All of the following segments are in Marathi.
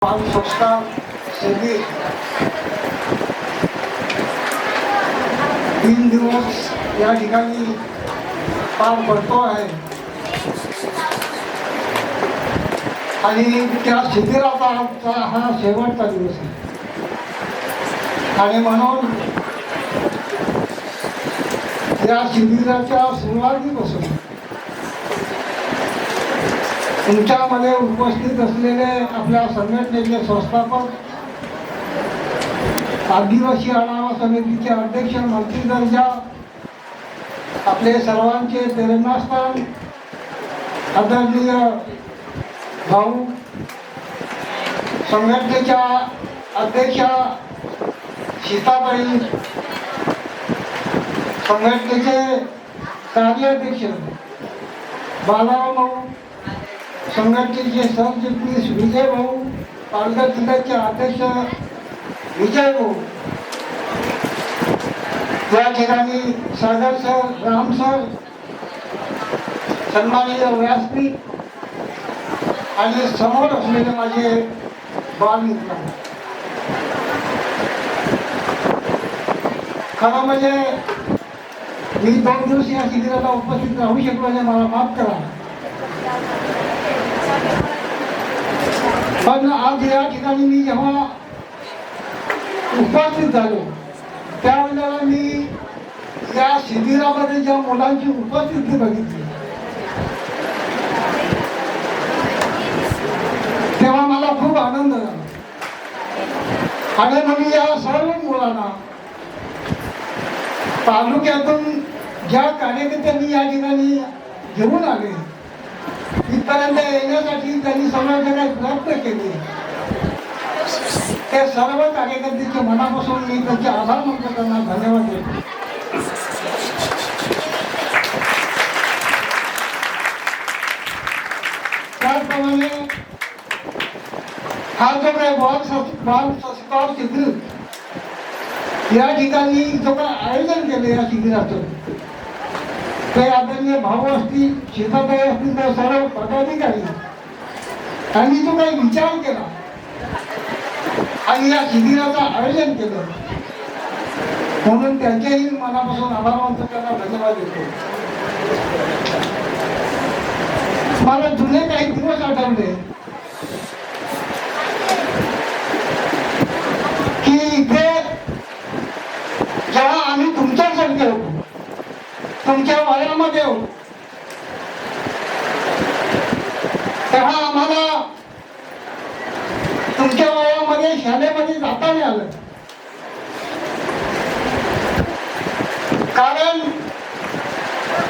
संस्था शिबिर 3 दिवस या ठिकाणी पार पडतो आहे आणि त्या शिबिराचा आजचा हा शेवटचा दिवस आहे आणि म्हणून या शिबिराच्या सुरुवातीपासून तुमच्यामध्ये उपस्थित असलेले आपल्या संघटनेचे संस्थापक, आदिवासी आढावा समितीचे अध्यक्ष, मंत्री दर्जा, आपले सर्वांचे प्रेरणास्थान आदरणीय भाऊ, संघटनेच्या अध्यक्षा सीताबाई, संघटनेचे कार्याध्यक्ष बालाराव भाऊ, संघटनेचे सरचिटणीस विजय भाऊ, पालघर जिल्ह्याचे अध्यक्ष विजय भाऊ, या ठिकाणी सागर सर, राम सर, सन्माननीय व्यासपीठ आणि समोर असलेले माझे बालमित्र. खरं म्हणजे मी 2 दिवस या शिबिराला उपस्थित राहू शकलो नाही, मला माफ करा. पण आज या ठिकाणी मी जेव्हा उपस्थित झालो त्यावेळेला मी या शिबिरामध्ये ज्या मुलांची उपस्थिती बघितली तेव्हा मला खूप आनंद झाला आणि मी या सर्व मुलांना तालुक्यातून ज्या कार्यकर्त्यांनी या ठिकाणी घेऊन आले इथपर्यंत येण्यासाठी त्यांनी समाजाने काही प्रयत्न केले ते सर्व कार्यकर्त्यांच्या मनापासून मी त्यांचे आभार मानतो, त्यांना धन्यवाद देतो. त्याचप्रमाणे हा जो काही बाल संस्कार शिबिर या ठिकाणी जो काही आयोजन केले या शिबिराचं ते आदरणीय भाऊ असतील, सीताबाई असतील, तर सर्व पदाधिकारी त्यांनी जो काही विचार केला आणि या शिबिराचं आयोजन केलं म्हणून त्यांचेही मनापासून आभार मानतो, त्यांना धन्यवाद देतो. मला जुने काही दिवस आठवले की इथे जेव्हा आम्ही तुमच्यासारखे होतो, तुमच्या वयामध्ये होतो, तेव्हा आम्हाला तुमच्या वयामध्ये शाळेमध्ये जाता नाही आलं, कारण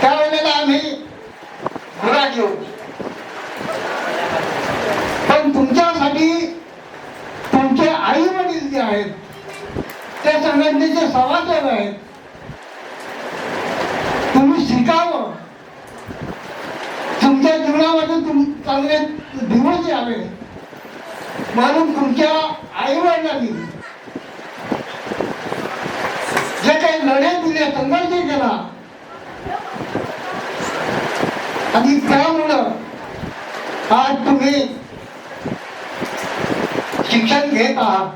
त्यावेळेला आम्ही गुराखी होतो. पण तुमच्यासाठी तुमचे आई वडील जे आहेत ते संघटनेचे सभासद आहेत, तुम्ही शिकावं, तुमच्या जीवनामध्ये चांगले दिवस यावे म्हणून तुमच्या आई वडिलांनी जे काही लढे दिले, संघर्ष केला आणि त्यामुळं आज तुम्ही शिक्षण घेत आहात.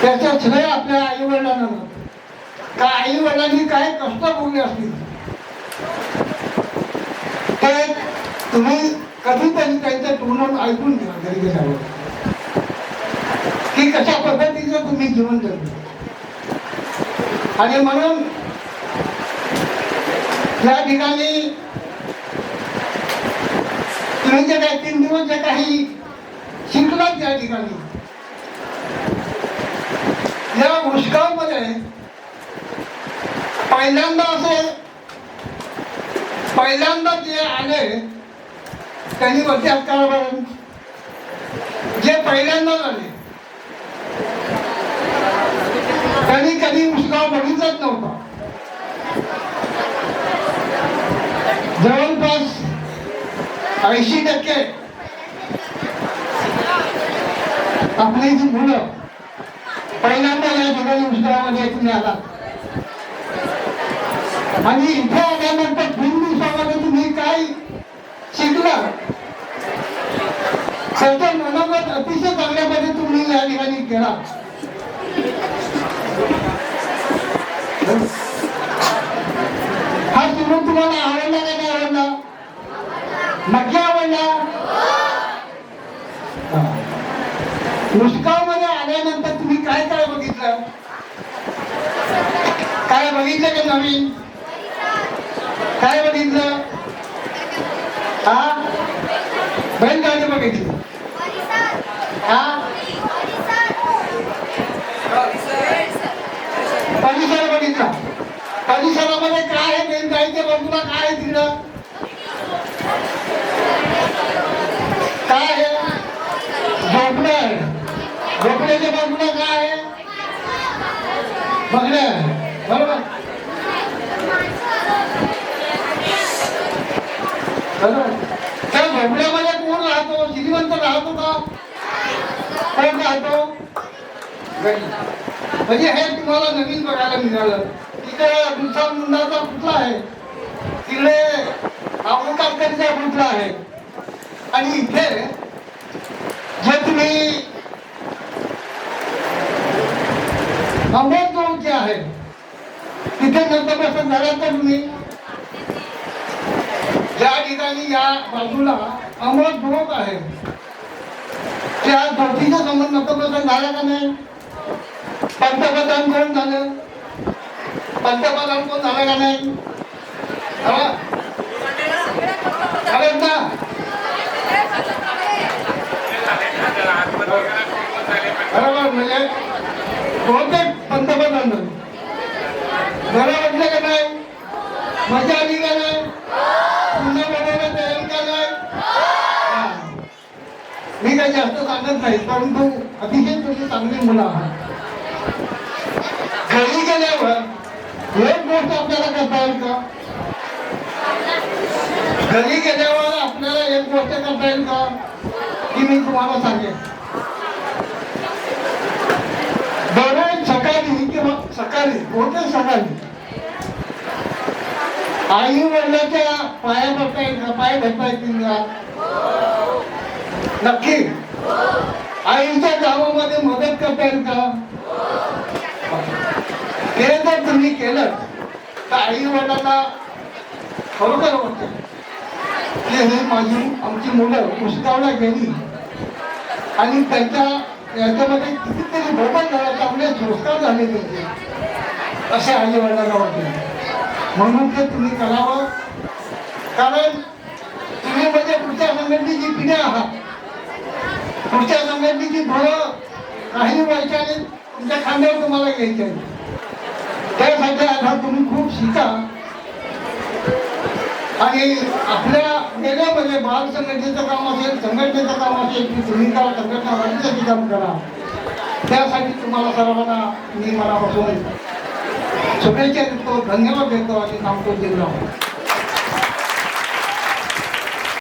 त्याचं श्रेय आपल्या आई वडिलांना का आई वडिलांनी काय कष्ट भोगले असतील ते तुम्ही कधीतरी त्यांच्या तोंडून ऐकून घ्या घरी गेल्यावर की कशा पद्धतीचं तुम्ही जीवन जगले. आणि म्हणून या ठिकाणी तुम्ही जे काही 3 दिवस जे काही शिकलात या ठिकाणी या मुश्कामध्ये पहिल्यांदा जे आले त्यांनी वरती हात, जे पहिल्यांदा आले त्यांनी कधी मुश्काव बघितलंच नव्हता. जवळपास 80% आपली जी मुलं पहिल्यांदा या ठिकाणी मुश्कावामध्ये तुम्ही आलात आणि इथे आल्यानंतर 3 दिवसामध्ये तुम्ही काय शिकला त्याचा मनोगत अतिशय चांगल्या पद्धतीने तुम्ही या ठिकाणी केला. हा सुरू तुम्हाला आवडला का नाही आवडला? नक्की आवडला. मुस्काव मध्ये आल्यानंतर तुम्ही काय काय बघितलं? काय बघितलं का नवीन? काय बघितलं? हा, बैलगाडी बघितली. हा, परिसर बघितला. परिसरामध्ये काय आहे? बैलगाडीच्या बाजूला काय आहे? तिकडं काय आहे? झोपडं आहे. झोपड्याच्या बाजूला काय आहे? बघणं आहे. बरोबर बरोबर. त्या झोपड्यामध्ये कोण राहतो? श्रीमंत राहतो का? कोण राहतो? म्हणजे हे तुम्हाला नवीन बघायला मिळालं. तिकडे दुसरा मुंडाचा पुतळा आहे, तिकडे आंबेडकरांचा पुतळा आहे, आणि इथे जे तुम्ही अमोल जे आहे तिथे नंतरपासून झालं तर तुम्ही या ठिकाणी या बाजूला अमोल ग्रुप आहे. त्या दोघीचा संबंध नंतरपासून झाला का नाही? पंतप्रधान कोण झालं? पंतप्रधान कोण झालं का नाही? ना बरोबर. म्हणजे बहुतेक पंतप्रधान बरं वाटलं का नाही? मजा आली का नाही? पुन्हा बनवायला तयार का नाही? मी काही जास्त सांगत नाही, परंतु अतिशय तुम्ही चांगली मुलं आहात. घरी गेल्यावर एक गोष्ट आपल्याला करता येईल का? घरी गेल्यावर आपल्याला एक गोष्ट करता येईल का? की मी तुम्हाला सांगेन, दररोज सकाळी किंवा सकाळी कोणत्या सकाळी आई वडिलांच्या पाया पडता येईल का? पाय धरता येतील का? नक्की. आईच्या कामामध्ये मदत करता येईल का? हे जर तुम्ही केलं तर आई वडिलांना खरोखर वाटतं की हे माझी आमची मुलं पुस्तकाला गेली आणि त्यांच्या याच्यामध्ये कितीतरी बदल झाला, चांगले संस्कार झाले त्यांचे, असे आई वडिलांना वाटले. म्हणून ते तुम्ही करावं. कारण तुम्ही म्हणजे पुढच्या संघटनेची पिढी आहात. पुढच्या संघटनेची फळं काही वर्षाने तुमच्या खांद्यावर तुम्हाला घ्यायची आहे. त्यासाठी आता तुम्ही खूप शिका आणि आपल्या गेल्यामध्ये बाल संघटनेचं काम असेल, संघटनेचं काम असेल, की तुम्ही का संघटना वाढीसाठी काम करा. त्यासाठी तुम्हाला सर्वांना मी मनापासून शुभेच्छा देतो, धन्यवाद देतो आणि सांगतो जिल्हा.